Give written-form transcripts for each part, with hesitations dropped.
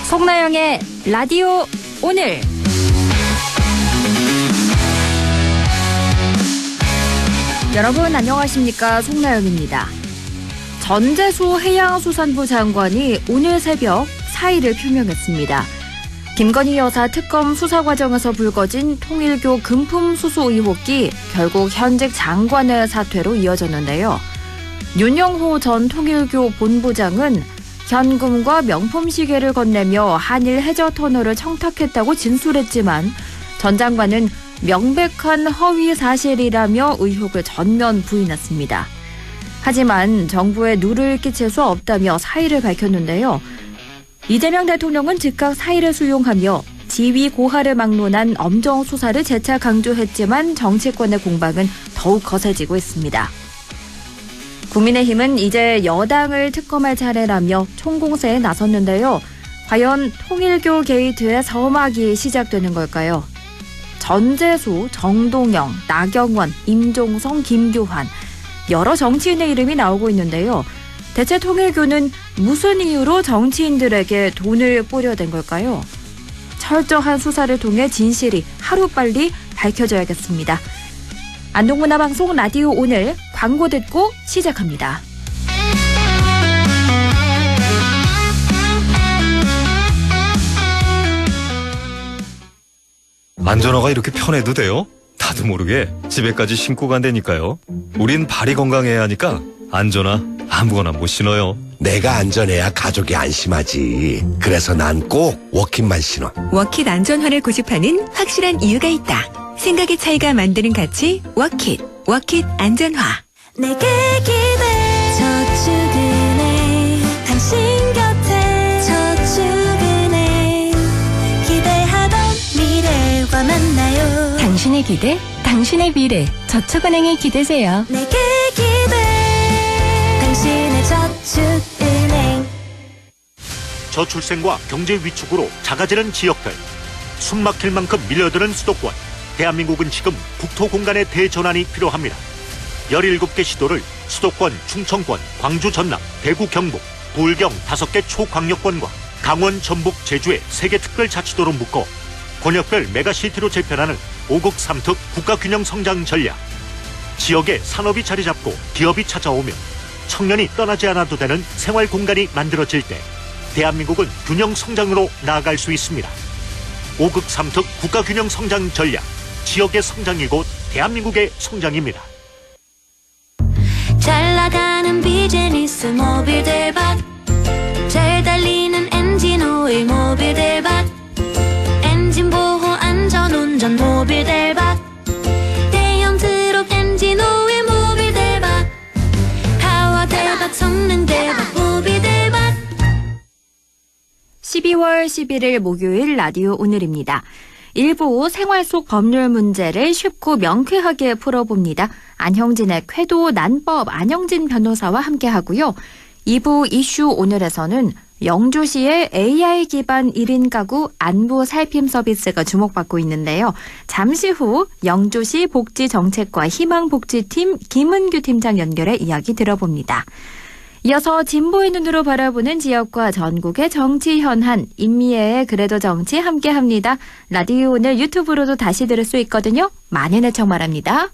송나영의 라디오 오늘. 여러분 안녕하십니까? 송나영입니다. 전재수 해양수산부 장관이 오늘 새벽 사의를 표명했습니다. 김건희 여사 특검 수사 과정에서 불거진 통일교 금품 수수 의혹이 결국 현직 장관의 사퇴로 이어졌는데요. 윤영호 전 통일교 본부장은 현금과 명품 시계를 건네며 한일 해저 터널을 청탁했다고 진술했지만 전 장관은 명백한 허위 사실이라며 의혹을 전면 부인했습니다. 하지만 정부에 누를 끼칠 수 없다며 사의를 밝혔는데요. 이재명 대통령은 즉각 사의를 수용하며 지위 고하를 막론한 엄정 수사를 재차 강조했지만 정치권의 공방은 더욱 거세지고 있습니다. 국민의힘은 이제 여당을 특검할 차례라며 총공세에 나섰는데요. 과연 통일교 게이트의 서막이 시작되는 걸까요? 전재수, 정동영, 나경원, 임종성, 김교환 여러 정치인의 이름이 나오고 있는데요. 대체 통일교는 무슨 이유로 정치인들에게 돈을 뿌려댄 걸까요? 철저한 수사를 통해 진실이 하루빨리 밝혀져야겠습니다. 안동문화방송 라디오 오늘 광고 듣고 시작합니다. 안전화가 이렇게 편해도 돼요? 나도 모르게 집에까지 신고 간다니까요. 우린 발이 건강해야 하니까 안전화 아무거나 못 신어요. 내가 안전해야 가족이 안심하지. 그래서 난 꼭 워킷만 신어. 워킷 안전화를 고집하는 확실한 이유가 있다. 생각의 차이가 만드는 가치 워킷. 워킷 안전화. 내게 기대 저축은행 당신 곁에 저축은행 기대하던 미래와 만나요. 당신의 기대, 당신의 미래. 저축은행에 기대세요. 내게 기대 당신의 저축은행. 저출생과 경제 위축으로 작아지는 지역들, 숨막힐 만큼 밀려드는 수도권. 대한민국은 지금 국토 공간의 대전환이 필요합니다. 17개 시도를 수도권, 충청권, 광주, 전남, 대구, 경북, 부울경 5개 초광역권과 강원, 전북, 제주의 3개 특별자치도로 묶어 권역별 메가시티로 재편하는 5국 3특 국가균형 성장 전략. 지역에 산업이 자리 잡고 기업이 찾아오며 청년이 떠나지 않아도 되는 생활 공간이 만들어질 때 대한민국은 균형 성장으로 나아갈 수 있습니다. 5국 3특 국가균형 성장 전략. 지역의 성장이 곧 대한민국의 성장입니다. 잘 나가는 비즈니스 모빌 대박, 잘 달리는 엔진 오일 모빌 대박, 엔진 보호 안전 운전 모빌 대박, 대형 트럭 엔진 오일 모빌 대박, 파워 대박 성능 대박 모빌 대박. 12월 11일 목요일 라디오 오늘입니다. 1부 생활 속 법률 문제를 쉽고 명쾌하게 풀어봅니다. 안형진의 쾌도 난법 안형진 변호사와 함께하고요. 2부 이슈 오늘에서는 영주시의 AI 기반 1인 가구 안부 살핌 서비스가 주목받고 있는데요. 잠시 후 영주시 복지정책과 희망복지팀 김은규 팀장 연결해 이야기 들어봅니다. 이어서 진보의 눈으로 바라보는 지역과 전국의 정치 현안, 임미애의 그래도 정치 함께합니다. 라디오 오늘 유튜브로도 다시 들을 수 있거든요. 많은 애청 바랍니다.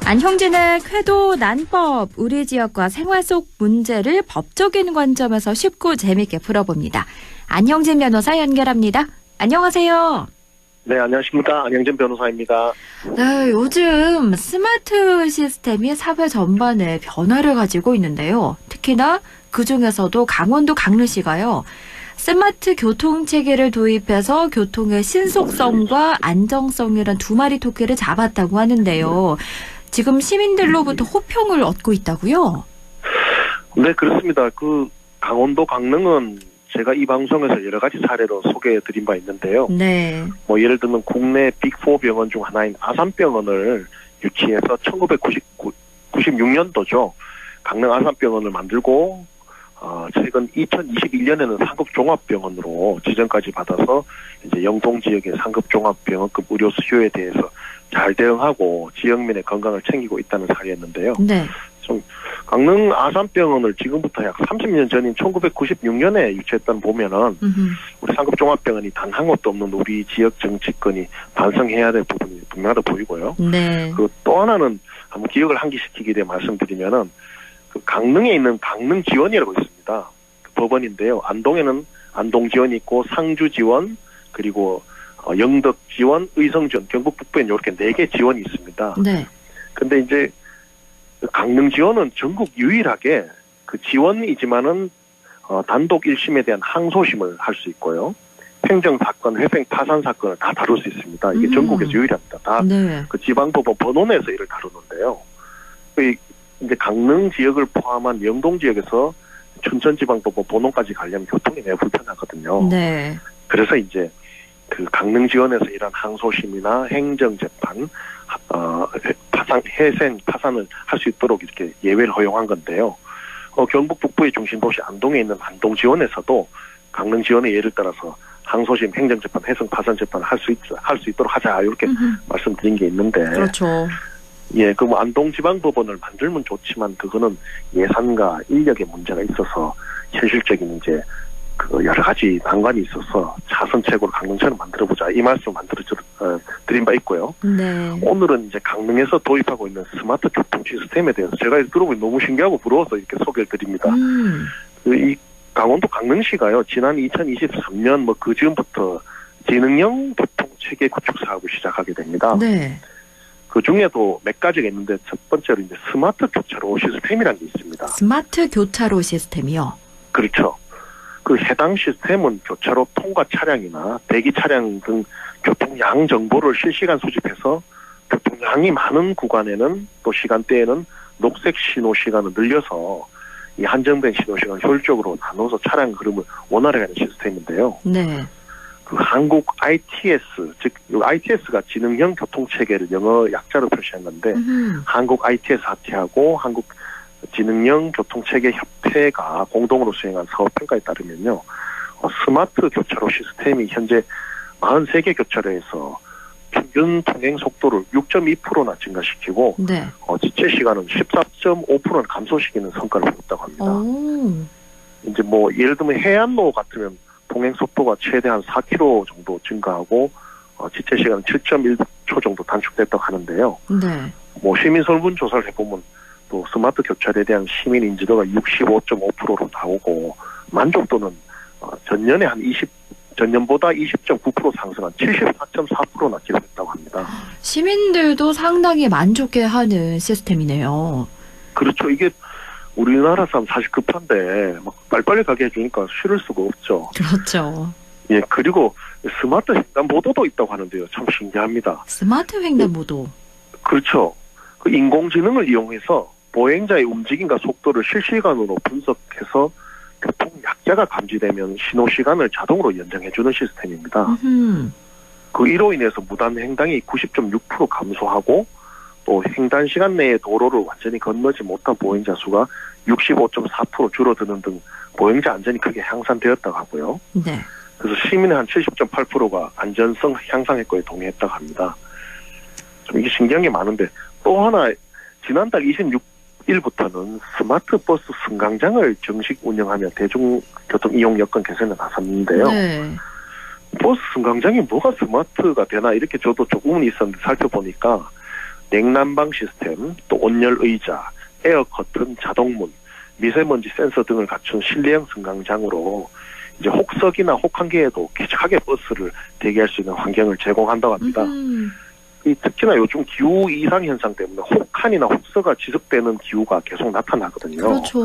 안형진의 쾌도 난법, 우리 지역과 생활 속 문제를 법적인 관점에서 쉽고 재밌게 풀어봅니다. 안형진 변호사 연결합니다. 안녕하세요. 네, 안녕하십니까. 안형진 변호사입니다. 네, 요즘 스마트 시스템이 사회 전반에 변화를 가지고 있는데요. 특히나 그중에서도 강원도 강릉시가요. 스마트 교통체계를 도입해서 교통의 신속성과 안정성이란 두 마리 토끼를 잡았다고 하는데요. 지금 시민들로부터 호평을 얻고 있다고요? 네, 그렇습니다. 강원도 강릉은 제가 이 방송에서 여러 가지 사례로 소개해드린 바 있는데요. 네. 예를 들면 국내 빅4 병원 중 하나인 아산병원을 유치해서 1996년도죠. 강릉 아산병원을 만들고 최근 2021년에는 상급 종합병원으로 지정까지 받아서 이제 영동 지역의 상급 종합병원급 의료 수요에 대해서 잘 대응하고 지역민의 건강을 챙기고 있다는 사례였는데요. 네. 좀 강릉 아산병원을 지금부터 약 30년 전인 1996년에 유치했던 보면은 우리 상급 종합병원이 단 한 곳도 없는 우리 지역 정치권이 반성해야 될 부분이 분명하다 보이고요. 네. 그 또 하나는 한번 기억을 환기시키기 위해 말씀드리면은 그 강릉에 있는 강릉지원이라고 있습니다. 그 법원인데요. 안동에는 안동지원이 있고 상주지원 그리고 영덕지원, 의성지원, 경북 북부에는 이렇게 4개 지원이 있습니다. 네. 근데 이제 강릉지원은 전국 유일하게 그 지원이지만은 단독 1심에 대한 항소심을 할 수 있고요. 행정사건, 회생, 파산 사건을 다 다룰 수 있습니다. 이게 전국에서 유일합니다. 다 그 지방법원 본원에서 이를 다루는데요. 이제 강릉 지역을 포함한 영동 지역에서 춘천지방법원 본원까지 가려면 교통이 매우 불편하거든요. 네. 그래서 이제 그 강릉 지원에서 이런 항소심이나 행정재판, 회생, 파산을 할 수 있도록 이렇게 예외를 허용한 건데요. 경북 북부의 중심도시 안동에 있는 안동 지원에서도 강릉 지원의 예를 따라서 항소심, 행정재판, 회생, 파산 재판을 할 수 있도록 하자 이렇게 말씀드린 게 있는데. 그렇죠. 예, 그 뭐 안동지방법원을 만들면 좋지만 그거는 예산과 인력의 문제가 있어서 현실적인 이제 그 여러 가지 난관이 있어서 차선책으로 강릉처럼 만들어보자 이 말씀 드린 바 있고요. 네. 오늘은 이제 강릉에서 도입하고 있는 스마트 교통 시스템에 대해서 제가 들어보니 너무 신기하고 부러워서 이렇게 소개를 드립니다. 이 강원도 강릉시가요 지난 2023년 뭐 그 즈음부터 지능형 교통 체계 구축 사업을 시작하게 됩니다. 네. 그 중에도 몇 가지가 있는데 첫 번째로 이제 스마트 교차로 시스템이라는 게 있습니다. 스마트 교차로 시스템이요. 그렇죠. 그 해당 시스템은 교차로 통과 차량이나 대기 차량 등 교통량 정보를 실시간 수집해서 교통량이 많은 구간에는 또 시간대에는 녹색 신호 시간을 늘려서 이 한정된 신호 시간을 효율적으로 나눠서 차량 흐름을 원활하게 하는 시스템인데요. 네. 그 한국 ITS, 즉 ITS가 지능형 교통체계를 영어 약자로 표시한 건데 한국 ITS 하티하고 한국 지능형 교통체계 협회가 공동으로 수행한 사업평가에 따르면요. 스마트 교차로 시스템이 현재 43개 교차로에서 평균 통행 속도를 6.2%나 증가시키고 네. 지체 시간은 14.5%는 감소시키는 성과를 보였다고 합니다. 오. 이제 뭐 예를 들면 해안로 같으면 통행 속도가 최대한 4km 정도 증가하고 지체 시간은 7.1초 정도 단축됐다고 하는데요. 네. 뭐 시민 설문 조사를 해보면 또 스마트 교차로에 대한 시민 인지도가 65.5%로 나오고 만족도는 전년에 전년보다 20.9% 상승한 74.4%나 기록했다고 합니다. 시민들도 상당히 만족해하는 시스템이네요. 그렇죠. 이게 우리나라 사람 사실 급한데 막 빨리빨리 가게 해주니까 싫을 수가 없죠. 그렇죠. 예, 그리고 스마트 횡단보도도 있다고 하는데요. 참 신기합니다. 스마트 횡단보도. 그렇죠. 그 인공지능을 이용해서 보행자의 움직임과 속도를 실시간으로 분석해서 교통 약자가 감지되면 신호 시간을 자동으로 연장해주는 시스템입니다. 그 이로 인해서 무단 횡단이 90.6% 감소하고 또 횡단 시간 내에 도로를 완전히 건너지 못한 보행자 수가 65.4% 줄어드는 등 보행자 안전이 크게 향상되었다고 하고요. 네. 그래서 시민의 한 70.8%가 안전성 향상 효과에 동의했다고 합니다. 좀 이게 신기한 게 많은데 또 하나 지난달 26일부터는 스마트 버스 승강장을 정식 운영하며 대중교통 이용 여건 개선에 나섰는데요. 네. 버스 승강장이 뭐가 스마트가 되나 이렇게 저도 조금은 있었는데 살펴보니까 냉난방 시스템, 또 온열 의자, 에어 커튼, 자동문, 미세먼지 센서 등을 갖춘 실내형 승강장으로 이제 혹석이나 혹한기에도 쾌적하게 버스를 대기할 수 있는 환경을 제공한다고 합니다. 특히나 요즘 기후 이상 현상 때문에 혹한이나 혹서가 지속되는 기후가 계속 나타나거든요. 그렇죠.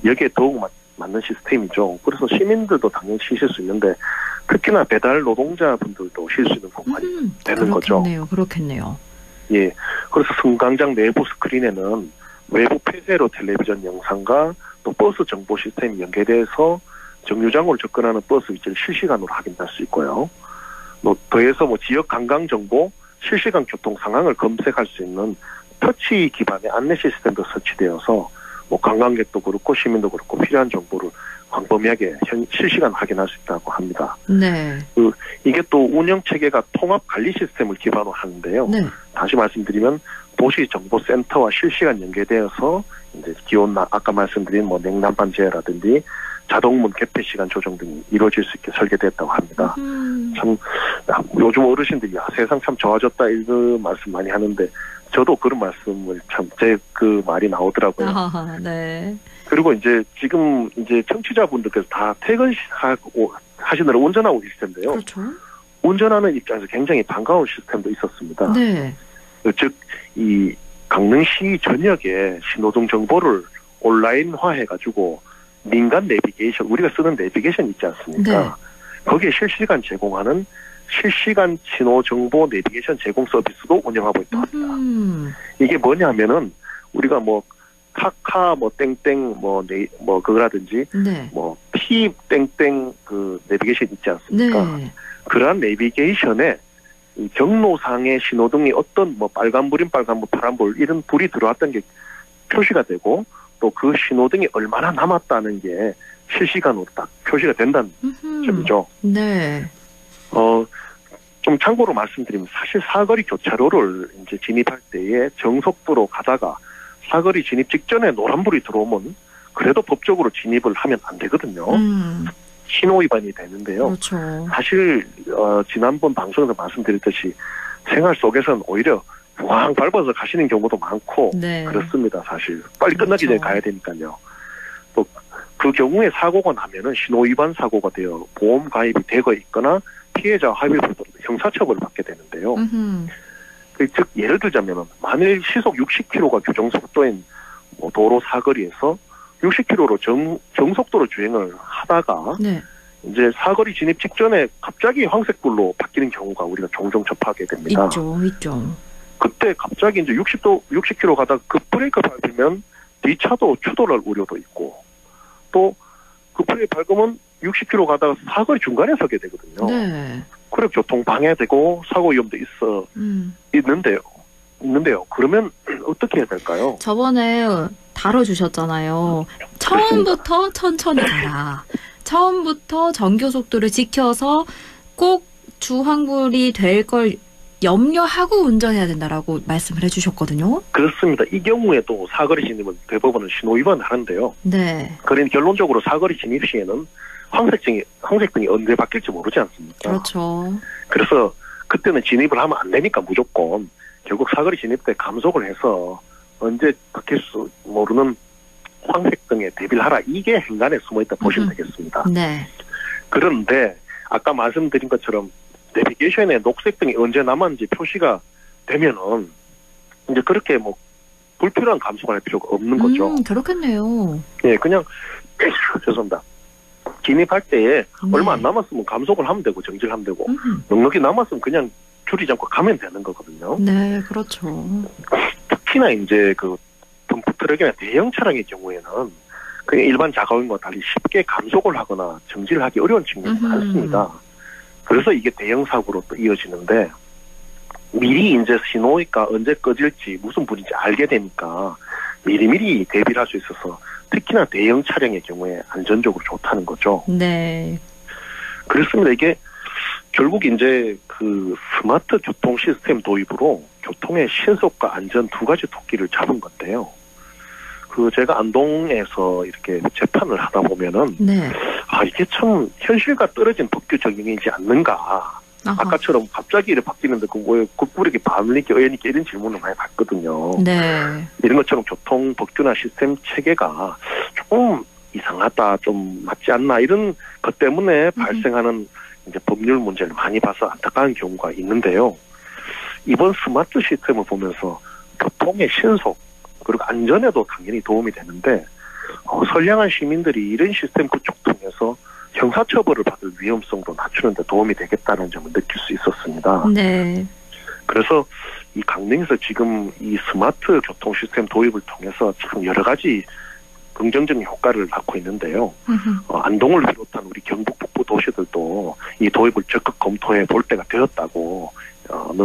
여기에 더욱 맞는 시스템이죠. 그래서 시민들도 당연히 쉬실 수 있는데 특히나 배달 노동자분들도 쉴 수 있는 공간이 되는 거죠. 그렇겠네요. 예. 그래서 승강장 내부 스크린에는 외부 폐쇄로 텔레비전 영상과 또 버스 정보 시스템이 연계돼서 정류장으로 접근하는 버스 위치를 실시간으로 확인할 수 있고요. 더해서 지역 관광 정보, 실시간 교통 상황을 검색할 수 있는 터치 기반의 안내 시스템도 설치되어서 뭐 관광객도 그렇고 시민도 그렇고 필요한 정보를 광범위하게 실시간 확인할 수 있다고 합니다. 네. 이게 또 운영 체계가 통합 관리 시스템을 기반으로 하는데요. 네. 다시 말씀드리면 도시정보센터와 실시간 연계되어서 이제 기온 아까 말씀드린 뭐 냉난방 제어라든지 자동문 개폐 시간 조정 등이 이루어질 수 있게 설계됐다고 합니다. 참 요즘 어르신들이 세상 참 좋아졌다 이런 말씀 많이 하는데 저도 그런 말씀을 참 제 그 말이 나오더라고요. 네. 그리고 이제 지금 이제 청취자분들께서 다 퇴근하고 하시느라 운전하고 계실 텐데요. 그렇죠. 운전하는 입장에서 굉장히 반가운 시스템도 있었습니다. 네. 즉 이 강릉시 전역에 신호등 정보를 온라인화 해가지고 민간 내비게이션 우리가 쓰는 내비게이션 있지 않습니까? 네. 거기에 실시간 제공하는 실시간 신호 정보 내비게이션 제공 서비스도 운영하고 있다고 합니다. 이게 뭐냐면은 우리가 뭐 카카 뭐 땡땡 뭐 그거라든지 네. 뭐 P 땡땡 그 내비게이션 있지 않습니까? 네. 그러한 내비게이션에 이 경로상의 신호등이 어떤 뭐 빨간불인 빨간불, 파란불 이런 불이 들어왔던 게 표시가 되고 또 그 신호등이 얼마나 남았다는 게 실시간으로 딱 표시가 된다는 점이죠. 네. 좀 참고로 말씀드리면 사실 사거리 교차로를 이제 진입할 때에 정속도로 가다가 사거리 진입 직전에 노란불이 들어오면 그래도 법적으로 진입을 하면 안 되거든요. 신호 위반이 되는데요. 그렇죠. 사실 지난번 방송에서 말씀드렸듯이 생활 속에서는 오히려 왕 밟아서 가시는 경우도 많고 네. 그렇습니다. 사실 빨리 끝나기 전에 가야 되니까요. 또 그 경우에 사고가 나면은 신호 위반 사고가 되어 보험 가입이 되고 있거나 피해자 합의를 형사처벌을 받게 되는데요. 즉 예를 들자면은 만일 시속 60km가 규정 속도인 뭐 도로 사거리에서 60km로 정속도로 주행을 하다가 네. 이제 사거리 진입 직전에 갑자기 황색불로 바뀌는 경우가 우리가 종종 접하게 됩니다. 있죠. 그때 갑자기 이제 60km 가다가 급 브레이크 밟으면 뒤차도 추돌할 우려도 있고 또 그 브레이크 밟으면 60km 가다가 사거리 중간에 서게 되거든요. 네. 그래 교통 방해되고 사고 위험도 있는데요. 그러면 어떻게 해야 될까요? 저번에 다뤄주셨잖아요. 처음부터 천천히 가라. 처음부터 정교속도를 지켜서 꼭 주황불이 될 걸 염려하고 운전해야 된다라고 말씀을 해주셨거든요. 그렇습니다. 이 경우에도 사거리 진입은 대법원은 신호 위반을 하는데요. 네. 그러니 결론적으로 사거리 진입 시에는 황색등이 언제 바뀔지 모르지 않습니까? 그렇죠. 그래서 그때는 진입을 하면 안 되니까 무조건 결국 사거리 진입 때 감속을 해서 언제 바뀔 수 모르는 황색등에 대비를 하라. 이게 행간에 숨어있다 보시면 되겠습니다. 네. 그런데 아까 말씀드린 것처럼 내비게이션에 녹색등이 언제 남았는지 표시가 되면은 이제 그렇게 뭐 불필요한 감속을 할 필요가 없는 거죠. 그렇겠네요. 예, 그냥 죄송합니다. 진입할 때에 얼마 안 남았으면 감속을 하면 되고 정지를 하면 되고 넉넉히 남았으면 그냥 줄이지 않고 가면 되는 거거든요. 네, 그렇죠. 특히나 이제 그 덤프트럭이나 대형 차량의 경우에는 그냥 일반 자가용과 달리 쉽게 감속을 하거나 정지를 하기 어려운 측면이 많습니다. 그래서 이게 대형 사고로 또 이어지는데 미리 이제 신호가 언제 꺼질지 무슨 불인지 알게 되니까 미리미리 대비를 할 수 있어서 특히나 대형 차량의 경우에 안전적으로 좋다는 거죠. 네. 그렇습니다. 이게 결국 이제 그 스마트 교통 시스템 도입으로 교통의 신속과 안전 두 가지 토끼를 잡은 건데요. 그 제가 안동에서 이렇게 재판을 하다 보면은 네. 이게 참 현실과 떨어진 법규 적용이지 않는가. 아까처럼 갑자기 이렇게 바뀌는데 왜 국부력이 반리게 어연이게 이런 질문을 많이 받거든요. 네. 이런 것처럼 교통 법규나 시스템 체계가 조금 이상하다, 좀 맞지 않나 이런 것 때문에 발생하는 이제 법률 문제를 많이 봐서 안타까운 경우가 있는데요. 이번 스마트 시스템을 보면서 교통의 신속 그리고 안전에도 당연히 도움이 되는데 선량한 시민들이 이런 시스템 구축 통해서 형사처벌을 받을 위험성도 낮추는 데 도움이 되겠다는 점을 느낄 수 있었습니다. 네. 그래서 이 강릉에서 지금 이 스마트 교통 시스템 도입을 통해서 참 여러 가지 긍정적인 효과를 낳고 있는데요. 안동을 비롯한 우리 경북 북부 도시들도 이 도입을 적극 검토해 볼 때가 되었다고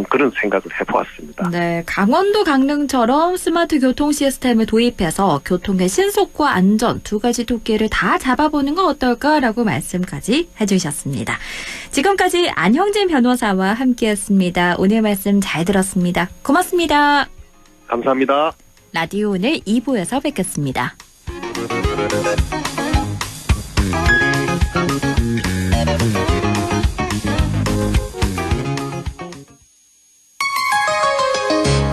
그런 생각을 해보았습니다. 네, 강원도 강릉처럼 스마트 교통 시스템을 도입해서 교통의 신속과 안전 두 가지 토끼를 다 잡아보는 건 어떨까라고 말씀까지 해주셨습니다. 지금까지 안형진 변호사와 함께했습니다. 오늘 말씀 잘 들었습니다. 고맙습니다. 감사합니다. 라디오 오늘 2부에서 뵙겠습니다.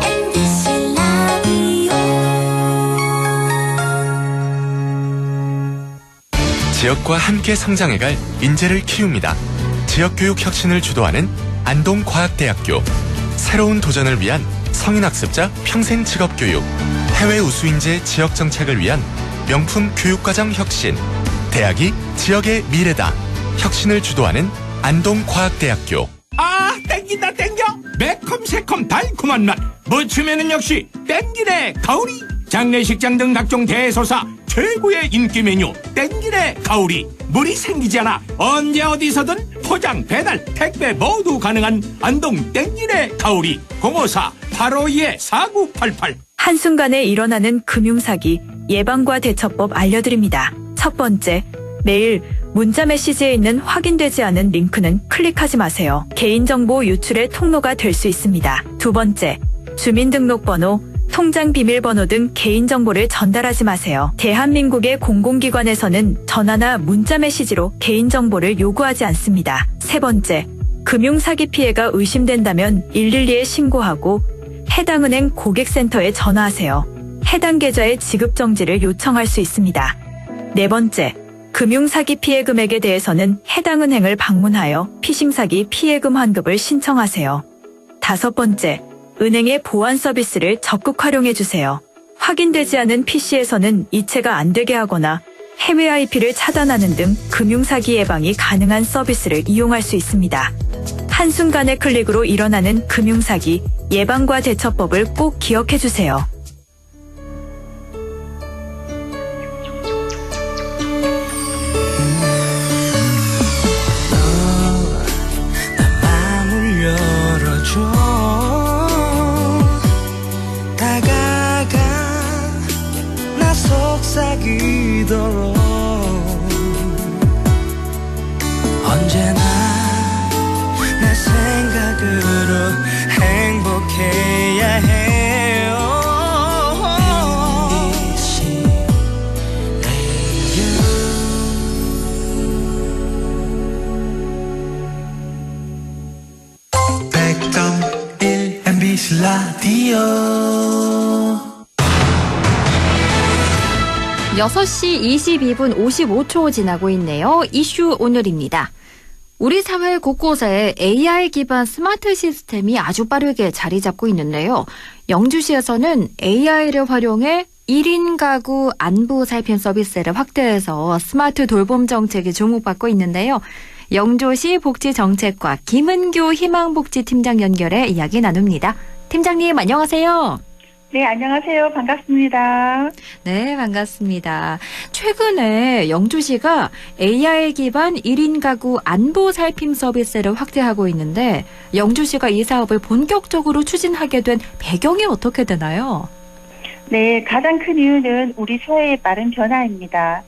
MBC 라디오 지역과 함께 성장해갈 인재를 키웁니다. 지역교육 혁신을 주도하는 안동과학대학교. 새로운 도전을 위한 성인학습자 평생직업교육. 해외 우수인재 지역정착을 위한 명품 교육과정 혁신. 대학이 지역의 미래다. 혁신을 주도하는 안동과학대학교. 아, 땡긴다 땡겨. 매콤 새콤 달콤한 맛. 무침에는 역시 땡기네 가오리. 장례식장 등 각종 대소사 최고의 인기 메뉴 땡기네 가오리. 물이 생기지 않아 언제 어디서든 포장 배달 택배 모두 가능한 안동 땡기네 가오리. 054-852-4988. 한순간에 일어나는 금융사기 예방과 대처법 알려드립니다. 첫 번째, 매일 문자 메시지에 있는 확인되지 않은 링크는 클릭하지 마세요. 개인정보 유출의 통로가 될 수 있습니다. 두 번째, 주민등록번호, 통장 비밀번호 등 개인정보를 전달하지 마세요. 대한민국의 공공기관에서는 전화나 문자 메시지로 개인정보를 요구하지 않습니다. 세 번째, 금융사기 피해가 의심된다면 112에 신고하고 해당 은행 고객센터에 전화하세요. 해당 계좌의 지급정지를 요청할 수 있습니다. 네 번째, 금융사기 피해 금액에 대해서는 해당 은행을 방문하여 피싱사기 피해금 환급을 신청하세요. 다섯 번째, 은행의 보안 서비스를 적극 활용해주세요. 확인되지 않은 PC에서는 이체가 안 되게 하거나 해외 IP를 차단하는 등 금융사기 예방이 가능한 서비스를 이용할 수 있습니다. 한순간의 클릭으로 일어나는 금융사기 예방과 대처법을 꼭 기억해주세요. 마음을 열어줘. 다가가 나 속삭이도록 언제나 내 생각으로 행복해야 해요. MBC Radio. MBC 라디오. 6시 22분 55초 지나고 있네요. 이슈 오늘입니다. 우리 사회 곳곳에 AI 기반 스마트 시스템이 아주 빠르게 자리 잡고 있는데요. 영주시에서는 AI를 활용해 1인 가구 안부 살핌 서비스를 확대해서 스마트 돌봄 정책이 주목받고 있는데요. 영주시 복지정책과 김은규 희망복지팀장 연결해 이야기 나눕니다. 팀장님 안녕하세요. 네, 안녕하세요. 반갑습니다. 네, 반갑습니다. 최근에 영주시가 AI 기반 1인 가구 안부 살핌 서비스를 확대하고 있는데 영주시가 이 사업을 본격적으로 추진하게 된 배경이 어떻게 되나요? 네, 가장 큰 이유는 우리 사회의 빠른 변화입니다.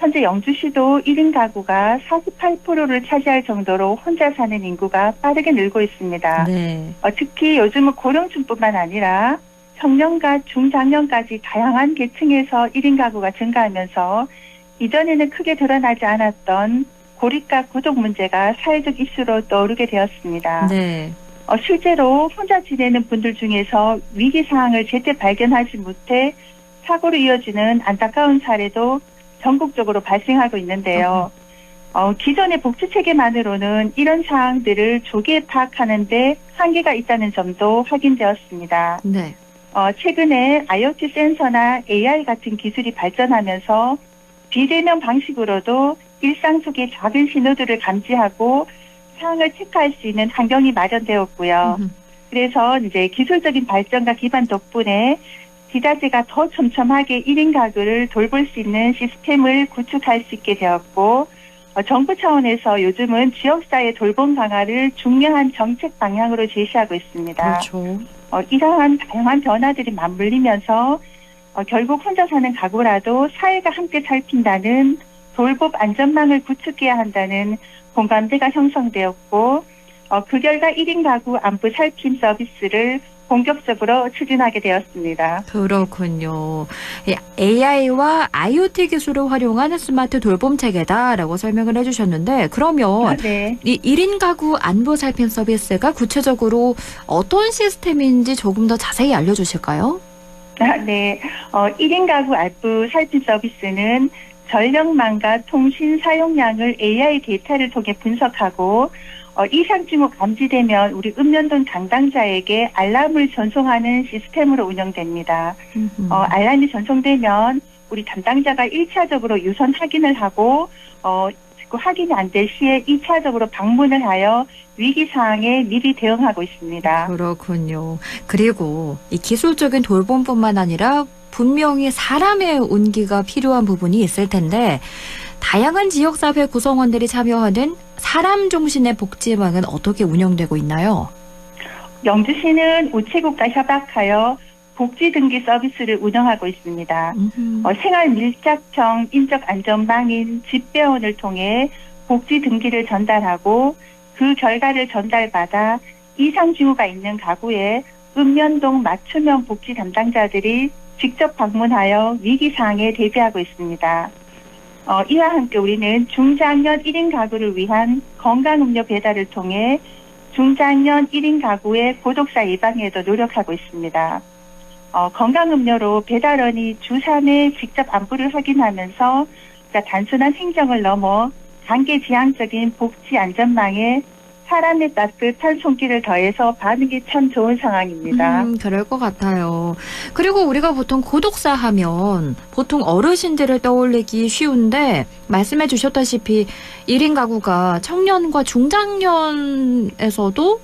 현재 영주시도 1인 가구가 48%를 차지할 정도로 혼자 사는 인구가 빠르게 늘고 있습니다. 네. 특히 요즘은 고령층뿐만 아니라 청년과 중장년까지 다양한 계층에서 1인 가구가 증가하면서 이전에는 크게 드러나지 않았던 고립과孤独 문제가 사회적 이슈로 떠오르게 되었습니다. 네. 실제로 혼자 지내는 분들 중에서 위기 상황을 제때 발견하지 못해 사고로 이어지는 안타까운 사례도 전국적으로 발생하고 있는데요. 기존의 복지체계만으로는 이런 사항들을 조기에 파악하는 데 한계가 있다는 점도 확인되었습니다. 네. 최근에 IoT 센서나 AI 같은 기술이 발전하면서 비대면 방식으로도 일상 속의 작은 신호들을 감지하고 상황을 체크할 수 있는 환경이 마련되었고요. 그래서 이제 기술적인 발전과 기반 덕분에 지자체가 더 촘촘하게 1인 가구를 돌볼 수 있는 시스템을 구축할 수 있게 되었고 정부 차원에서 요즘은 지역사회 돌봄 강화를 중요한 정책 방향으로 제시하고 있습니다. 그렇죠. 이러한 다양한 변화들이 맞물리면서 결국 혼자 사는 가구라도 사회가 함께 살핀다는 돌봄 안전망을 구축해야 한다는 공감대가 형성되었고 그 결과 1인 가구 안부 살핌 서비스를 본격적으로 추진하게 되었습니다. 그렇군요. AI와 IoT 기술을 활용한 스마트 돌봄 체계다라고 설명을 해주셨는데 그러면 네. 이 1인 가구 안부 살핌 서비스가 구체적으로 어떤 시스템인지 조금 더 자세히 알려주실까요? 네. 1인 가구 안부 살핌 서비스는 전력망과 통신 사용량을 AI 데이터를 통해 분석하고 이상 징후 감지되면 우리 읍면동 담당자에게 알람을 전송하는 시스템으로 운영됩니다. 알람이 전송되면 우리 담당자가 1차적으로 유선 확인을 하고 그 확인이 안 될 시에 2차적으로 방문을 하여 위기 상황에 미리 대응하고 있습니다. 그렇군요. 그리고 이 기술적인 돌봄뿐만 아니라 분명히 사람의 온기가 필요한 부분이 있을 텐데 다양한 지역사회 구성원들이 참여하는 사람 중심의 복지망은 어떻게 운영되고 있나요? 영주시는 우체국과 협약하여 복지 등기 서비스를 운영하고 있습니다. 생활 밀착형 인적 안전망인 집배원을 통해 복지 등기를 전달하고 그 결과를 전달받아 이상 징후가 있는 가구에 읍면동 맞춤형 복지 담당자들이 직접 방문하여 위기 상황에 대비하고 있습니다. 이와 함께 우리는 중장년 1인 가구를 위한 건강음료 배달을 통해 중장년 1인 가구의 고독사 예방에도 노력하고 있습니다. 건강음료로 배달원이 주산에 직접 안부를 확인하면서 단순한 행정을 넘어 단계지향적인 복지 안전망에 사람의 따뜻한 손길을 더해서 반응이 참 좋은 상황입니다. 그럴 것 같아요. 그리고 우리가 보통 고독사 하면 보통 어르신들을 떠올리기 쉬운데 말씀해 주셨다시피 1인 가구가 청년과 중장년에서도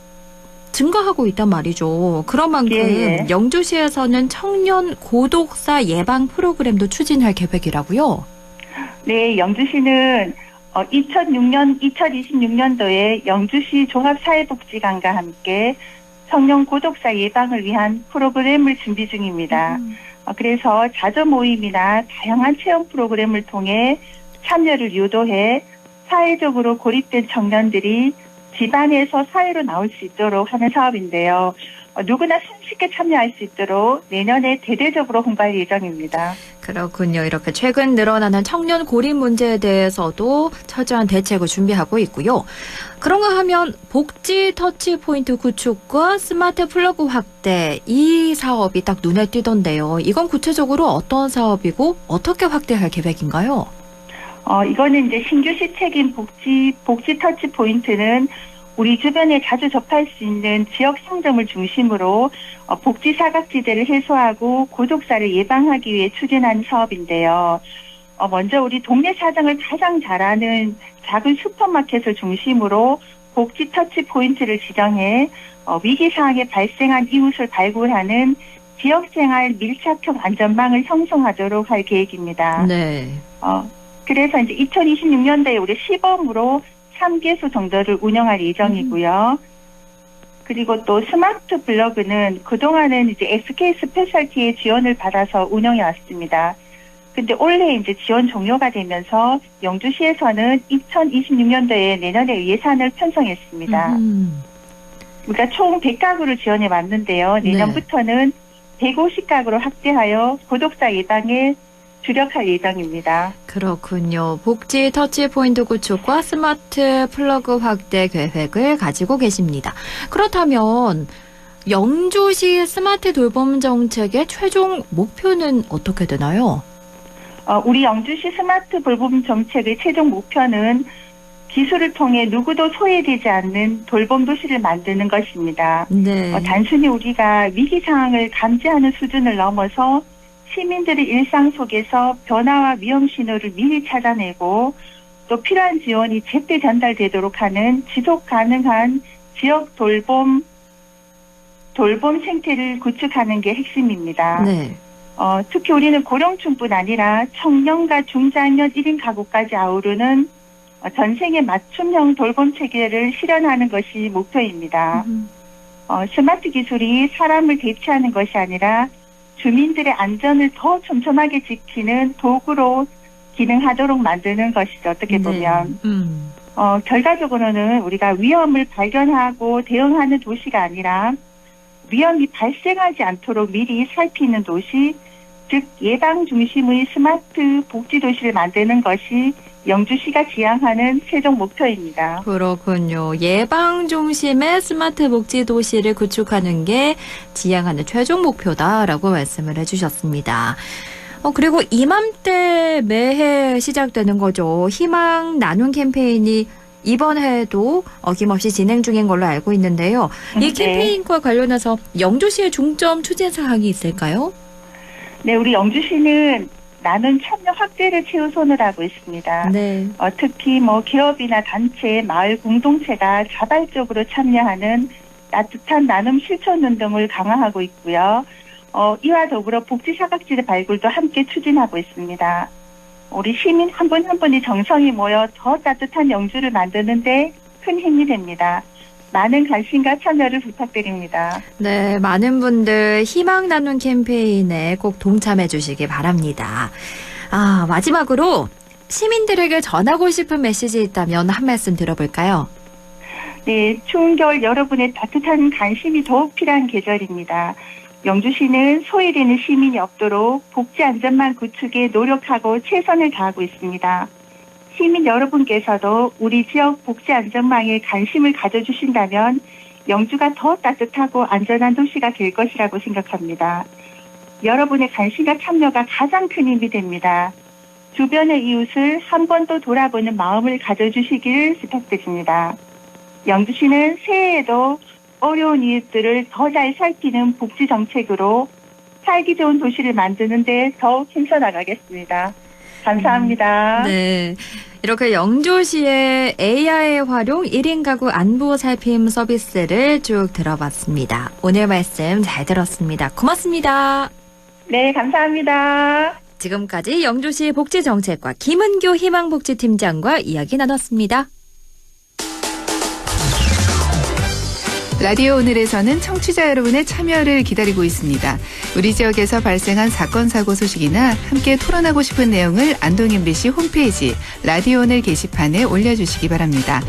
증가하고 있단 말이죠. 그런 만큼 예. 영주시에서는 청년 고독사 예방 프로그램도 추진할 계획이라고요? 네, 영주시는 2026년도에 영주시 종합사회복지관과 함께 청년 고독사 예방을 위한 프로그램을 준비 중입니다. 그래서 자조 모임이나 다양한 체험 프로그램을 통해 참여를 유도해 사회적으로 고립된 청년들이 집안에서 사회로 나올 수 있도록 하는 사업인데요. 누구나 손쉽게 참여할 수 있도록 내년에 대대적으로 홍보할 예정입니다. 그렇군요. 이렇게 최근 늘어나는 청년 고립 문제에 대해서도 철저한 대책을 준비하고 있고요. 그런가 하면 복지 터치포인트 구축과 스마트 플러그 확대 이 사업이 딱 눈에 띄던데요. 이건 구체적으로 어떤 사업이고 어떻게 확대할 계획인가요? 이거는 이제 신규시 책임 복지 터치포인트는 우리 주변에 자주 접할 수 있는 지역 상점을 중심으로 복지 사각지대를 해소하고 고독사를 예방하기 위해 추진한 사업인데요. 먼저 우리 동네 사정을 가장 잘하는 작은 슈퍼마켓을 중심으로 복지 터치 포인트를 지정해 위기 상황에 발생한 이웃을 발굴하는 지역생활 밀착형 안전망을 형성하도록 할 계획입니다. 네. 그래서 이제 2026년도에 우리 시범으로 3개소 정도를 운영할 예정이고요. 그리고 또 스마트 블로그는 그동안은 이제 SK 스페셜티의 지원을 받아서 운영해 왔습니다. 근데 올해 이제 지원 종료가 되면서 영주시에서는 2026년도에 내년에 예산을 편성했습니다. 그러니까 총 100가구를 지원해 왔는데요. 내년부터는 150가구로 확대하여 고독사 예방에 주력할 예정입니다. 그렇군요. 복지 터치포인트 구축과 스마트 플러그 확대 계획을 가지고 계십니다. 그렇다면 영주시 스마트 돌봄 정책의 최종 목표는 어떻게 되나요? 우리 영주시 스마트 돌봄 정책의 최종 목표는 기술을 통해 누구도 소외되지 않는 돌봄 도시를 만드는 것입니다. 네. 단순히 우리가 위기 상황을 감지하는 수준을 넘어서 시민들의 일상 속에서 변화와 위험 신호를 미리 찾아내고 또 필요한 지원이 제때 전달되도록 하는 지속 가능한 지역 돌봄 생태를 구축하는 게 핵심입니다. 네. 특히 우리는 고령층뿐 아니라 청년과 중장년 1인 가구까지 아우르는 전생에 맞춤형 돌봄 체계를 실현하는 것이 목표입니다. 스마트 기술이 사람을 대체하는 것이 아니라 주민들의 안전을 더 촘촘하게 지키는 도구로 기능하도록 만드는 것이죠. 어떻게 보면. 결과적으로는 우리가 위험을 발견하고 대응하는 도시가 아니라 위험이 발생하지 않도록 미리 살피는 도시, 즉 예방 중심의 스마트 복지 도시를 만드는 것이 영주시가 지향하는 최종 목표입니다. 그렇군요. 예방 중심의 스마트 복지 도시를 구축하는 게 지향하는 최종 목표다라고 말씀을 해주셨습니다. 그리고 이맘때 매해 시작되는 거죠. 희망 나눔 캠페인이 이번 해에도 어김없이 진행 중인 걸로 알고 있는데요. 이 캠페인과 관련해서 영주시의 중점 추진 사항이 있을까요? 네, 우리 영주시는 나눔 참여 확대를 최우선으로 하고 있습니다. 네. 특히 기업이나 단체, 마을 공동체가 자발적으로 참여하는 따뜻한 나눔 실천 운동을 강화하고 있고요. 이와 더불어 복지 사각지대 발굴도 함께 추진하고 있습니다. 우리 시민 한 분 한 분이 정성이 모여 더 따뜻한 영주를 만드는데 큰 힘이 됩니다. 많은 관심과 참여를 부탁드립니다. 네, 많은 분들 희망 나눔 캠페인에 꼭 동참해 주시기 바랍니다. 마지막으로 시민들에게 전하고 싶은 메시지 있다면 한 말씀 들어볼까요? 네, 추운 겨울 여러분의 따뜻한 관심이 더욱 필요한 계절입니다. 영주시는 소외되는 시민이 없도록 복지 안전망 구축에 노력하고 최선을 다하고 있습니다. 시민 여러분께서도 우리 지역 복지 안전망에 관심을 가져주신다면 영주가 더 따뜻하고 안전한 도시가 될 것이라고 생각합니다. 여러분의 관심과 참여가 가장 큰 힘이 됩니다. 주변의 이웃을 한 번 더 돌아보는 마음을 가져주시길 부탁드립니다. 영주시는 새해에도 어려운 이웃들을 더 잘 살피는 복지 정책으로 살기 좋은 도시를 만드는 데 더욱 힘써 나가겠습니다. 감사합니다. 네. 이렇게 영주시의 AI 활용 1인 가구 안부 살핌 서비스를 쭉 들어봤습니다. 오늘 말씀 잘 들었습니다. 고맙습니다. 네, 감사합니다. 지금까지 영주시 복지정책과 김은교 희망복지팀장과 이야기 나눴습니다. 라디오 오늘에서는 청취자 여러분의 참여를 기다리고 있습니다. 우리 지역에서 발생한 사건 사고 소식이나 함께 토론하고 싶은 내용을 안동 MBC 홈페이지 라디오 오늘 게시판에 올려주시기 바랍니다.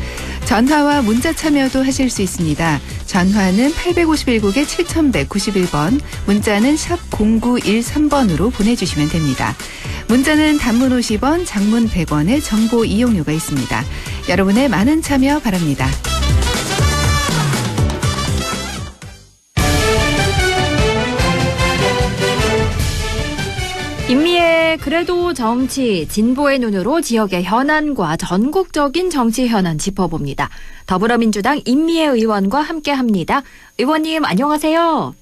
전화와 문자 참여도 하실 수 있습니다. 전화는 851국에 7191번, 문자는 샵 0913번으로 보내주시면 됩니다. 문자는 단문 50원, 장문 100원의 정보 이용료가 있습니다. 여러분의 많은 참여 바랍니다. 임미의 그래도 정치, 진보의 눈으로 지역의 현안과 전국적인 정치 현안 짚어봅니다. 더불어민주당 임미애 의원과 함께합니다. 의원님 안녕하세요.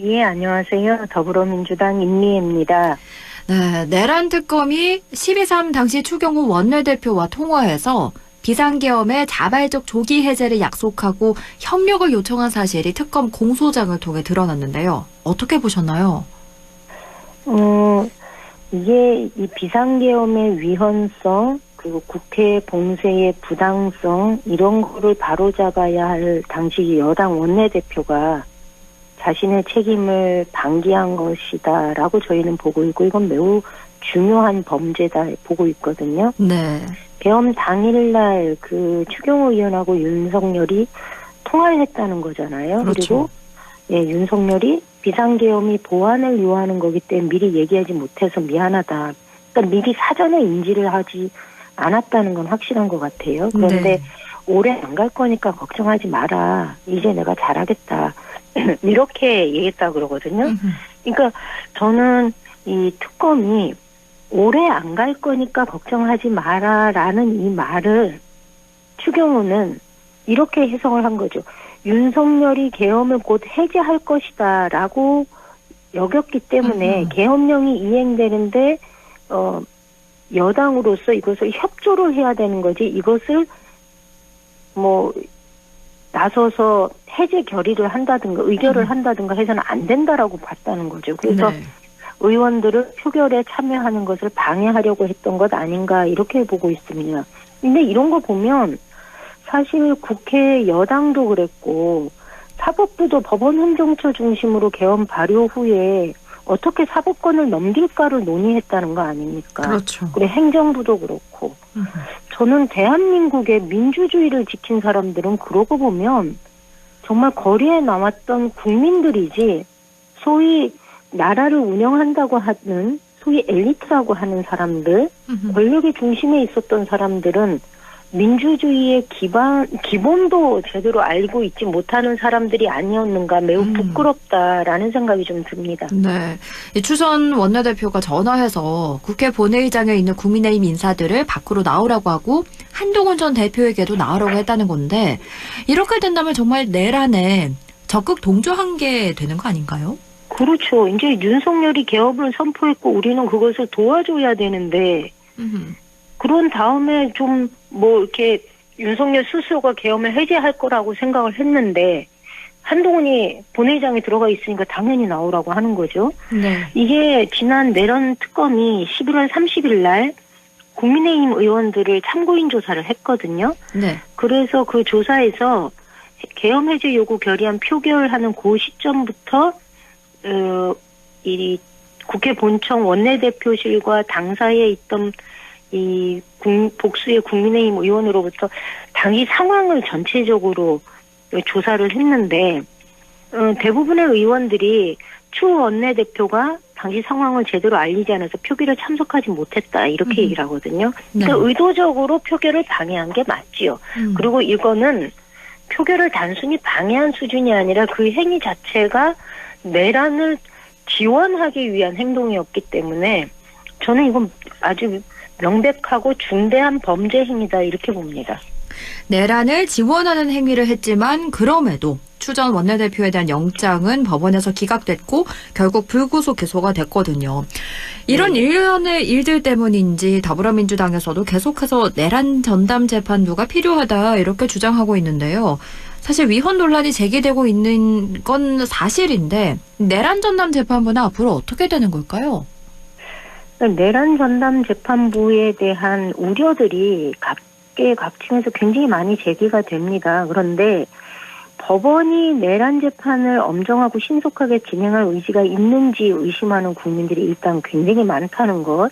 예, 안녕하세요. 더불어민주당 임미애입니다. 네, 내란 특검이 12.3 당시 추경호 원내대표와 통화해서 비상계엄의 자발적 조기 해제를 약속하고 협력을 요청한 사실이 특검 공소장을 통해 드러났는데요. 어떻게 보셨나요? 이게 이 비상계엄의 위헌성, 그리고 국회 봉쇄의 부당성, 이런 거를 바로잡아야 할 당시 여당 원내대표가 자신의 책임을 방기한 것이다라고 저희는 보고 있고, 이건 매우 중요한 범죄다 보고 있거든요. 네. 계엄 당일날 그 추경호 의원하고 윤석열이 통화를 했다는 거잖아요. 그렇죠. 그리고 윤석열이 비상계엄이 보안을 요하는 거기 때문에 미리 얘기하지 못해서 미안하다. 그러니까 미리 사전에 인지를 하지 않았다는 건 확실한 것 같아요. 그런데 네. 오래 안 갈 거니까 걱정하지 마라. 이제 내가 잘하겠다. 이렇게 얘기했다 그러거든요. 그러니까 저는 이 특검이 오래 안 갈 거니까 걱정하지 마라라는 이 말을 추경호는 이렇게 해석을 한 거죠. 윤석열이 계엄을 곧 해제할 것이다라고 여겼기 때문에 계엄령이 이행되는데 여당으로서 이것을 협조를 해야 되는 거지, 이것을 나서서 해제 결의를 한다든가 의결을 한다든가 해서는 안 된다라고 봤다는 거죠. 그래서 네. 의원들을 표결에 참여하는 것을 방해하려고 했던 것 아닌가 이렇게 보고 있습니다. 근데 이런 거 보면 사실 국회 여당도 그랬고 사법부도 법원행정처 중심으로 개헌 발효 후에 어떻게 사법권을 넘길까를 논의했다는 거 아닙니까? 그렇죠. 그리고 행정부도 그렇고. 저는 대한민국의 민주주의를 지킨 사람들은 그러고 보면 정말 거리에 나왔던 국민들이지 소위 나라를 운영한다고 하는 소위 엘리트라고 하는 사람들, 권력의 중심에 있었던 사람들은 민주주의의 기본도 제대로 알고 있지 못하는 사람들이 아니었는가 매우 부끄럽다라는 생각이 좀 듭니다. 네. 이 추전 원내대표가 전화해서 국회 본회의장에 있는 국민의힘 인사들을 밖으로 나오라고 하고 한동훈 전 대표에게도 나오라고 했다는 건데 이렇게 된다면 정말 내란에 적극 동조한 게 되는 거 아닌가요? 그렇죠. 이제 윤석열이 개업을 선포했고 우리는 그것을 도와줘야 되는데 그런 다음에 좀 뭐 이렇게 윤석열 스스로가 계엄을 해제할 거라고 생각을 했는데 한동훈이 본회의장에 들어가 있으니까 당연히 나오라고 하는 거죠. 네. 이게 지난 내란 특검이 11월 30일 날 국민의힘 의원들을 참고인 조사를 했거든요. 네. 그래서 그 조사에서 계엄 해제 요구 결의안 표결하는 그 시점부터 이 국회 본청 원내대표실과 당사에 있던 이 복수의 국민의힘 의원으로부터 당시 상황을 전체적으로 조사를 했는데 대부분의 의원들이 추 원내대표가 당시 상황을 제대로 알리지 않아서 표결에 참석하지 못했다 이렇게 얘기를 하거든요. 네. 그러니까 의도적으로 표결을 방해한 게 맞지요. 그리고 이거는 표결을 단순히 방해한 수준이 아니라 그 행위 자체가 내란을 지원하기 위한 행동이었기 때문에 저는 이건 아주 명백하고 중대한 범죄 행위다 이렇게 봅니다. 내란을 지원하는 행위를 했지만 그럼에도 추 전 원내대표에 대한 영장은 법원에서 기각됐고 결국 불구속 기소가 됐거든요. 이런 일련의 일들 때문인지 더불어민주당에서도 계속해서 내란 전담 재판부가 필요하다 이렇게 주장하고 있는데요. 사실 위헌 논란이 제기되고 있는 건 사실인데 내란 전담 재판부는 앞으로 어떻게 되는 걸까요? 내란 전담 재판부에 대한 우려들이 각계각층에서 굉장히 많이 제기가 됩니다. 그런데 법원이 내란 재판을 엄정하고 신속하게 진행할 의지가 있는지 의심하는 국민들이 일단 굉장히 많다는 것.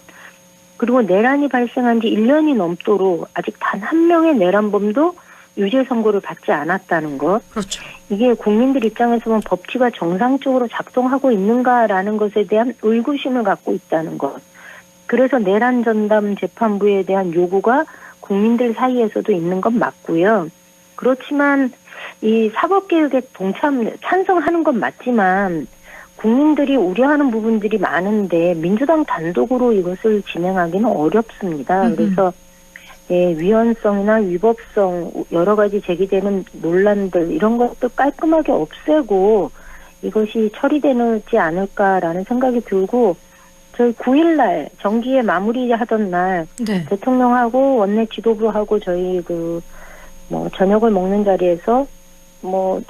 그리고 내란이 발생한 지 1년이 넘도록 아직 단 한 명의 내란범도 유죄 선고를 받지 않았다는 것. 그렇죠. 이게 국민들 입장에서 보면 법치가 정상적으로 작동하고 있는가라는 것에 대한 의구심을 갖고 있다는 것. 그래서 내란 전담 재판부에 대한 요구가 국민들 사이에서도 있는 건 맞고요. 그렇지만 이 사법개혁에 찬성하는 건 맞지만 국민들이 우려하는 부분들이 많은데 민주당 단독으로 이것을 진행하기는 어렵습니다. 그래서 위헌성이나 위법성 여러 가지 제기되는 논란들 이런 것도 깔끔하게 없애고 이것이 처리되지 않을까라는 생각이 들고 저희 9일날 정기에 마무리하던 날 네. 대통령하고 원내 지도부하고 저희 저녁을 먹는 자리에서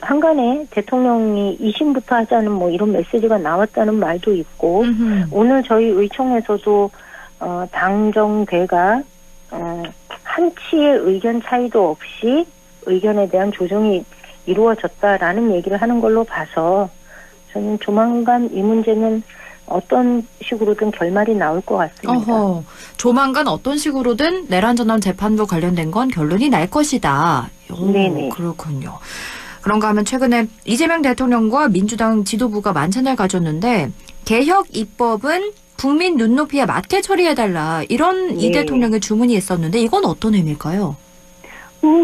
한간에 대통령이 이심부터 하자는 이런 메시지가 나왔다는 말도 있고 오늘 저희 의총에서도 당정대가 한치의 의견 차이도 없이 의견에 대한 조정이 이루어졌다라는 얘기를 하는 걸로 봐서 저는 조만간 이 문제는 어떤 식으로든 결말이 나올 것 같습니다. 조만간 어떤 식으로든 내란 전담 재판부 관련된 건 결론이 날 것이다. 네네. 그렇군요. 그런가 하면 최근에 이재명 대통령과 민주당 지도부가 만찬을 가졌는데 개혁 입법은 국민 눈높이에 맞게 처리해달라 이런 이 대통령의 주문이 있었는데 이건 어떤 의미일까요?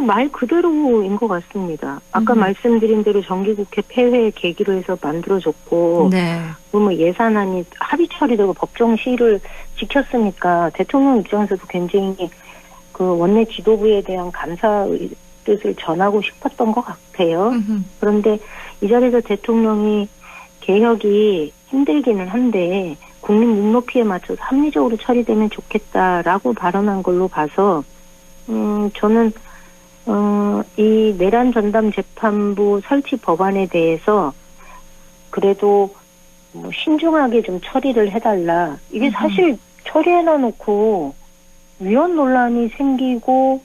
말 그대로인 것 같습니다. 아까 말씀드린 대로 정기국회 폐회 계기로 해서 만들어졌고 예산안이 합의 처리되고 법정 시의를 지켰으니까 대통령 입장에서도 굉장히 그 원내 지도부에 대한 감사의 뜻을 전하고 싶었던 것 같아요. 그런데 이 자리에서 대통령이 개혁이 힘들기는 한데 국민 눈높이에 맞춰서 합리적으로 처리되면 좋겠다라고 발언한 걸로 봐서 저는 이 내란 전담 재판부 설치 법안에 대해서 그래도 뭐 신중하게 좀 처리를 해달라. 이게 사실 처리해놔 놓고 위헌 논란이 생기고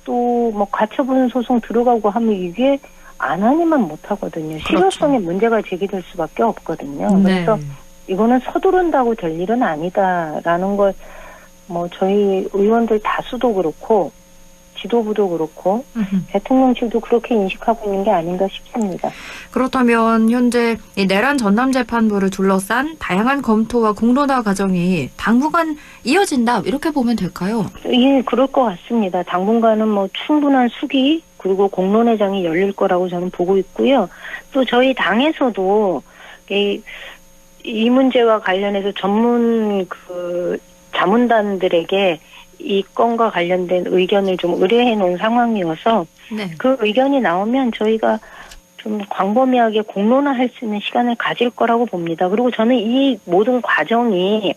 또 뭐 가처분 소송 들어가고 하면 이게 안 하니만 못하거든요. 실효성에 문제가 제기될 수밖에 없거든요. 그래서 이거는 서두른다고 될 일은 아니다라는 걸 뭐 저희 의원들 다수도 그렇고 지도부도 그렇고 대통령실도 그렇게 인식하고 있는 게 아닌가 싶습니다. 그렇다면 현재 이 내란 전담재판부를 둘러싼 다양한 검토와 공론화 과정이 당분간 이어진다 이렇게 보면 될까요? 예, 그럴 것 같습니다. 당분간은 뭐 충분한 수기 그리고 공론회장이 열릴 거라고 저는 보고 있고요. 또 저희 당에서도 이 문제와 관련해서 전문 자문단들에게 이 건과 관련된 의견을 좀 의뢰해 놓은 상황이어서 그 의견이 나오면 저희가 좀 광범위하게 공론화할 수 있는 시간을 가질 거라고 봅니다. 그리고 저는 이 모든 과정이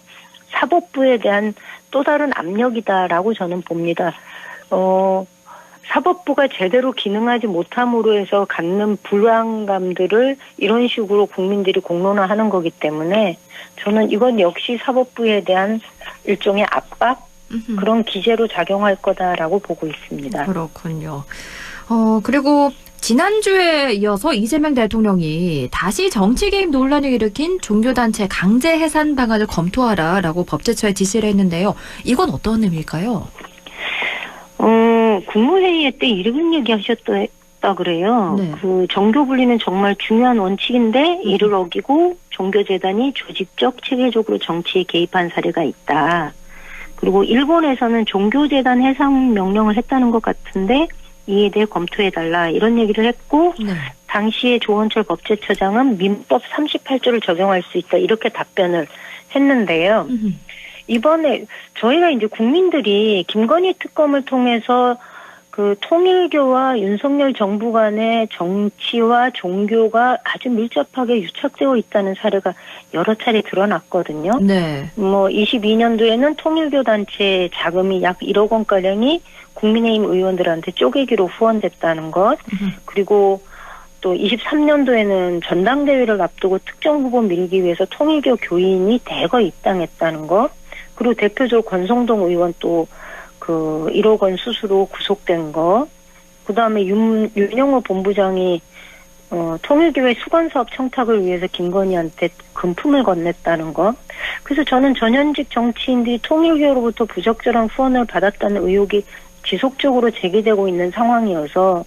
사법부에 대한 또 다른 압력이다라고 저는 봅니다. 사법부가 제대로 기능하지 못함으로 해서 갖는 불안감들을 이런 식으로 국민들이 공론화하는 거기 때문에 저는 이건 역시 사법부에 대한 일종의 압박 그런 기제로 작용할 거다라고 보고 있습니다. 그렇군요. 그리고 지난주에 이어서 이재명 대통령이 다시 정치 개입 논란을 일으킨 종교단체 강제 해산 방안을 검토하라라고 법제처에 지시를 했는데요. 이건 어떤 의미일까요? 국무회의 때 이런 얘기 하셨다 그래요. 그 정교 분리는 정말 중요한 원칙인데 이를 어기고 종교재단이 조직적, 체계적으로 정치에 개입한 사례가 있다. 그리고 일본에서는 종교재단 해산 명령을 했다는 것 같은데 이에 대해 검토해달라 이런 얘기를 했고 당시에 조원철 법제처장은 민법 38조를 적용할 수 있다 이렇게 답변을 했는데요. 이번에 저희가 이제 국민들이 김건희 특검을 통해서 그 통일교와 윤석열 정부 간의 정치와 종교가 아주 밀접하게 유착되어 있다는 사례가 여러 차례 드러났거든요. 뭐 22년도에는 통일교 단체 자금이 약 1억 원가량이 국민의힘 의원들한테 쪼개기로 후원됐다는 것, 그리고 또 23년도에는 전당대회를 앞두고 특정 후보 밀기 위해서 통일교 교인이 대거 입당했다는 것, 그리고 대표적으로 권성동 의원 또 그 1억 원 수수로 구속된 거, 그 다음에 윤영호 본부장이 통일교회 수건사업 청탁을 위해서 김건희한테 금품을 건넸다는 것. 그래서 저는 전현직 정치인들이 통일교로부터 부적절한 후원을 받았다는 의혹이 지속적으로 제기되고 있는 상황이어서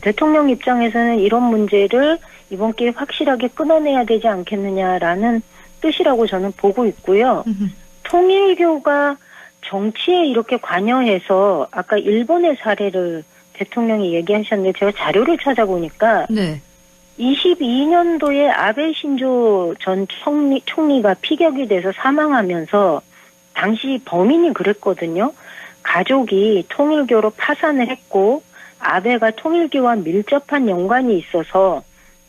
대통령 입장에서는 이런 문제를 이번 기회에 확실하게 끊어내야 되지 않겠느냐라는 뜻이라고 저는 보고 있고요. 통일교가 정치에 이렇게 관여해서 아까 일본의 사례를 대통령이 얘기하셨는데 제가 자료를 찾아보니까 22년도에 아베 신조 전 총리가 피격이 돼서 사망하면서 당시 범인이 그랬거든요. 가족이 통일교로 파산을 했고 아베가 통일교와 밀접한 연관이 있어서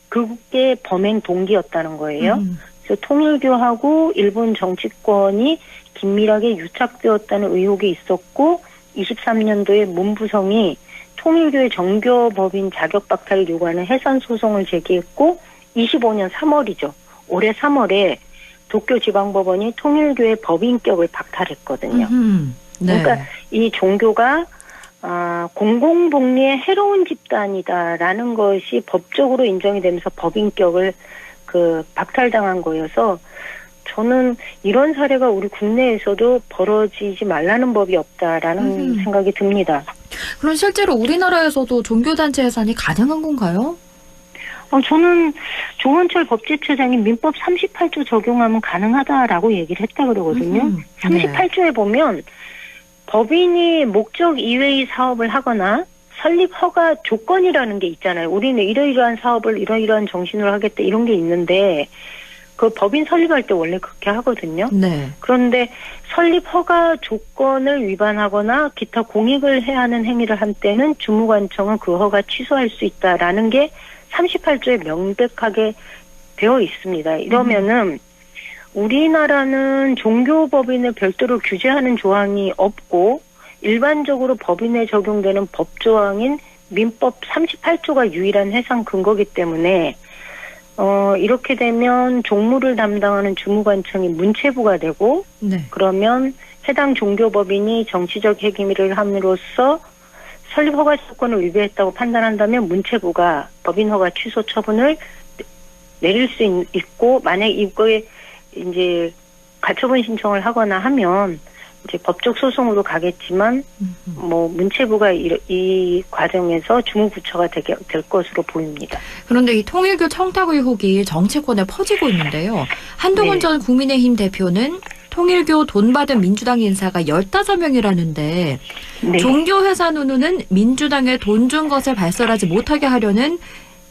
그게 범행 동기였다는 거예요. 그래서 통일교하고 일본 정치권이 긴밀하게 유착되었다는 의혹이 있었고 23년도에 문부성이 통일교의 정교법인 자격 박탈을 요구하는 해산 소송을 제기했고 25년 3월이죠. 올해 3월에 도쿄지방법원이 통일교의 법인격을 박탈했거든요. 그러니까 이 종교가 공공복리의 해로운 집단이다라는 것이 법적으로 인정이 되면서 법인격을 박탈당한 거여서 저는 이런 사례가 우리 국내에서도 벌어지지 말라는 법이 없다라는 생각이 듭니다. 그럼 실제로 우리나라에서도 종교단체 해산이 가능한 건가요? 저는 조원철 법제처장이 민법 38조 적용하면 가능하다라고 얘기를 했다 그러거든요. 38조에 보면 법인이 목적 이외의 사업을 하거나 설립 허가 조건이라는 게 있잖아요. 우리는 이러이러한 사업을 이러이러한 정신으로 하겠다 이런 게 있는데 그 법인 설립할 때 원래 그렇게 하거든요. 그런데 설립 허가 조건을 위반하거나 기타 공익을 해야 하는 행위를 한 때는 주무관청은 그 허가 취소할 수 있다라는 게 38조에 명백하게 되어 있습니다. 이러면은 우리나라는 종교법인을 별도로 규제하는 조항이 없고 일반적으로 법인에 적용되는 법조항인 민법 38조가 유일한 해상 근거기 때문에 이렇게 되면 종무를 담당하는 주무관청이 문체부가 되고, 네. 그러면 해당 종교법인이 정치적 행위를 함으로써 설립 허가 조건을 위배했다고 판단한다면 문체부가 법인 허가 취소 처분을 내릴 수 있고, 만약 이거에 이제 가처분 신청을 하거나 하면 이제 법적 소송으로 가겠지만, 뭐 문체부가 이 과정에서 주무부처가 될 것으로 보입니다. 그런데 이 통일교 청탁 의혹이 정치권에 퍼지고 있는데요. 한동훈 네. 전 국민의힘 대표는 통일교 돈 받은 민주당 인사가 15명이라는데 네. 종교회사 누누는 민주당에 돈 준 것을 발설하지 못하게 하려는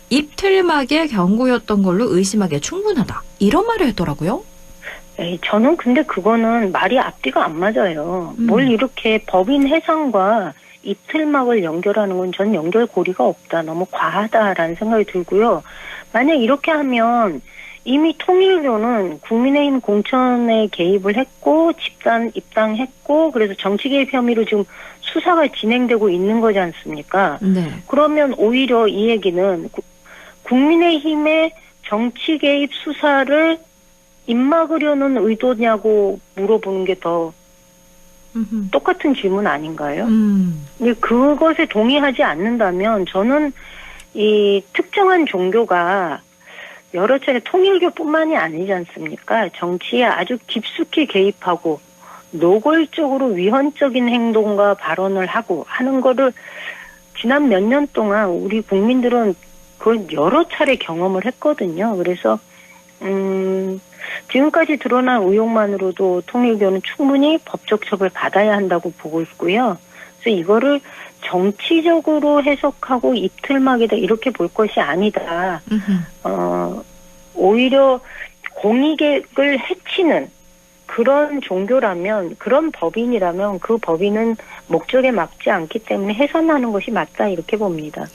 입틀막의 경고였던 걸로 의심하기에 충분하다. 이런 말을 했더라고요. 저는 근데 그거는 말이 앞뒤가 안 맞아요. 뭘 이렇게 법인 해상과 입틀막을 연결하는 건 전 연결고리가 없다. 너무 과하다라는 생각이 들고요. 만약 이렇게 하면 이미 통일교는 국민의힘 공천에 개입을 했고 집단 입당했고 그래서 정치 개입 혐의로 지금 수사가 진행되고 있는 거지 않습니까? 네. 그러면 오히려 이 얘기는 국민의힘의 정치 개입 수사를 입막으려는 의도냐고 물어보는 게 더 똑같은 질문 아닌가요? 근데 그것에 동의하지 않는다면 저는 이 특정한 종교가 여러 차례 통일교뿐만이 아니지 않습니까? 정치에 아주 깊숙이 개입하고 노골적으로 위헌적인 행동과 발언을 하고 하는 거를 지난 몇 년 동안 우리 국민들은 그걸 여러 차례 경험을 했거든요. 그래서 지금까지 드러난 의혹만으로도 통일교는 충분히 법적 처벌 받아야 한다고 보고 있고요. 그래서 이거를 정치적으로 해석하고 입틀막이다 이렇게 볼 것이 아니다. 오히려 공익을 해치는 그런 종교라면, 그런 법인이라면 그 법인은 목적에 맞지 않기 때문에 해산하는 것이 맞다 이렇게 봅니다.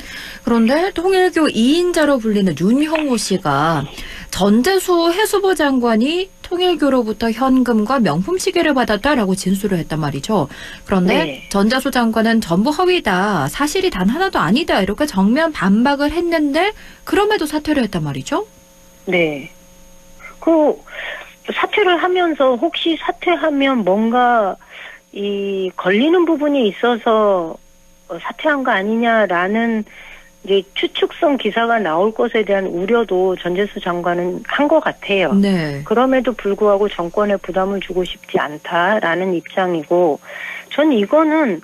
그런데 통일교 2인자로 불리는 윤형호 씨가 전재수 해수부 장관이 통일교로부터 현금과 명품 시계를 받았다라고 진술을 했단 말이죠. 그런데 네. 전재수 장관은 전부 허위다, 사실이 단 하나도 아니다 이렇게 정면 반박을 했는데 그럼에도 사퇴를 했단 말이죠. 네. 사퇴를 하면서 혹시 사퇴하면 뭔가 걸리는 부분이 있어서 사퇴한 거 아니냐라는 이제 추측성 기사가 나올 것에 대한 우려도 전재수 장관은 한 것 같아요. 네. 그럼에도 불구하고 정권에 부담을 주고 싶지 않다라는 입장이고, 전 이거는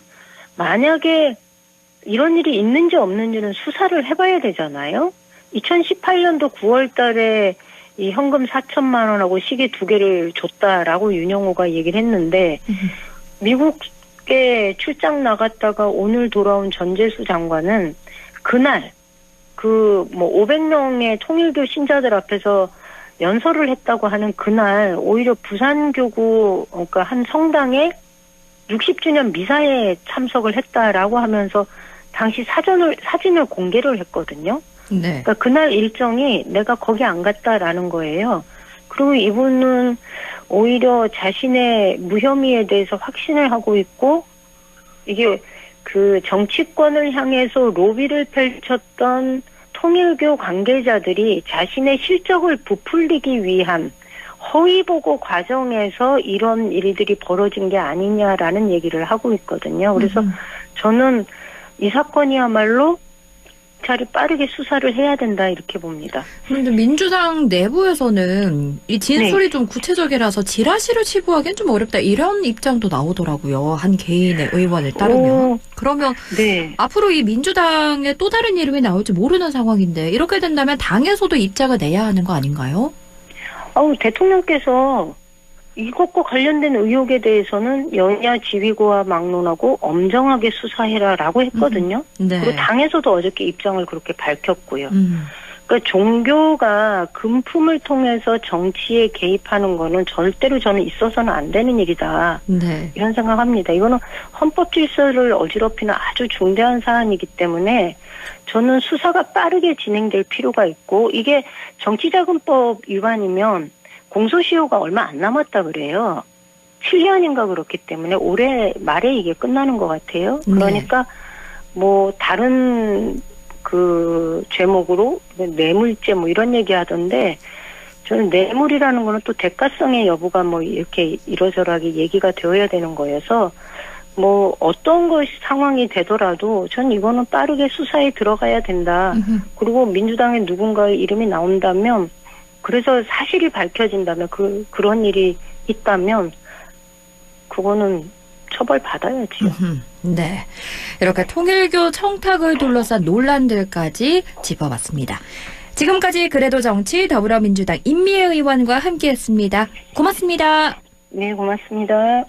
만약에 이런 일이 있는지 없는지는 수사를 해봐야 되잖아요. 2018년도 9월 달에 이 현금 4천만 원하고 시계 2개를 줬다라고 윤영호가 얘기를 했는데 미국에 출장 나갔다가 오늘 돌아온 전재수 장관은 그날 500명의 통일교 신자들 앞에서 연설을 했다고 하는 그날 오히려 부산교구 그러니까 한 성당에 60주년 미사에 참석을 했다라고 하면서 당시 사진을 공개를 했거든요. 네. 그러니까 그날 일정이 내가 거기 안 갔다라는 거예요. 그리고 이분은 오히려 자신의 무혐의에 대해서 확신을 하고 있고 이게 그 정치권을 향해서 로비를 펼쳤던 통일교 관계자들이 자신의 실적을 부풀리기 위한 허위보고 과정에서 이런 일들이 벌어진 게 아니냐라는 얘기를 하고 있거든요. 그래서 저는 이 사건이야말로 차라리 빠르게 수사를 해야 된다 이렇게 봅니다. 그런데 민주당 내부에서는 이 진술이 네. 좀 구체적이라서 지라시를 치부하기는 좀 어렵다 이런 입장도 나오더라고요. 한 개인의 의원을 따르면. 그러면 네. 앞으로 이 민주당의 또 다른 이름이 나올지 모르는 상황인데 이렇게 된다면 당에서도 입장을 내야 하는 거 아닌가요? 대통령께서 이것과 관련된 의혹에 대해서는 여야 지휘구와 막론하고 엄정하게 수사해라라고 했거든요. 네. 그리고 당에서도 어저께 입장을 그렇게 밝혔고요. 그러니까 종교가 금품을 통해서 정치에 개입하는 거는 절대로 저는 있어서는 안 되는 일이다. 네. 이런 생각합니다. 이거는 헌법 질서를 어지럽히는 아주 중대한 사안이기 때문에 저는 수사가 빠르게 진행될 필요가 있고 이게 정치자금법 위반이면 공소시효가 얼마 안 남았다 그래요. 7년인가 그렇기 때문에 올해 말에 이게 끝나는 것 같아요. 그러니까 다른 그 제목으로 뇌물죄 뭐 이런 얘기 하던데 저는 뇌물이라는 거는 또 대가성의 여부가 뭐 이렇게 이러저러하게 얘기가 되어야 되는 거여서 뭐 어떤 것이 상황이 되더라도 전 이거는 빠르게 수사에 들어가야 된다. 그리고 민주당에 누군가의 이름이 나온다면 그래서 사실이 밝혀진다면 그런 일이 있다면 그거는 처벌받아야지요. 네. 이렇게 통일교 청탁을 둘러싼 논란들까지 짚어봤습니다. 지금까지 그래도 정치 더불어민주당 임미애 의원과 함께했습니다. 고맙습니다. 네, 고맙습니다.